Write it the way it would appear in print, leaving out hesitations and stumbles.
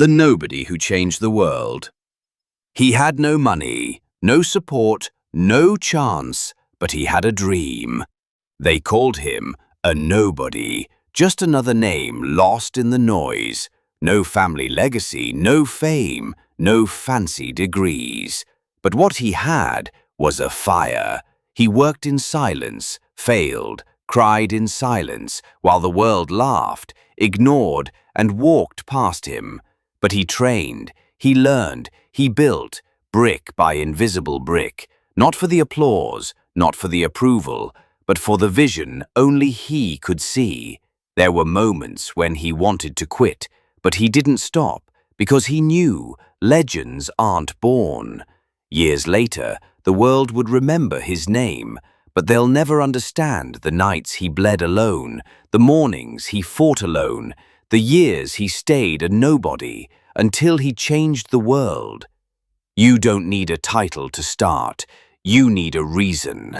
The nobody who changed the world. He had no money, no support, no chance, but he had a dream. They called him a nobody, just another name lost in the noise. No family legacy, no fame, no fancy degrees. But what he had was a fire. He worked in silence, failed, cried in silence, while the world laughed, ignored, and walked past him. But he trained, he learned, he built, brick by invisible brick, not for the applause, not for the approval, but for the vision only he could see. There were moments when he wanted to quit, but he didn't stop because he knew legends aren't born. Years later, the world would remember his name, but they'll never understand the nights he bled alone, the mornings he fought alone, the years he stayed a nobody until he changed the world. You don't need a title to start. You need a reason.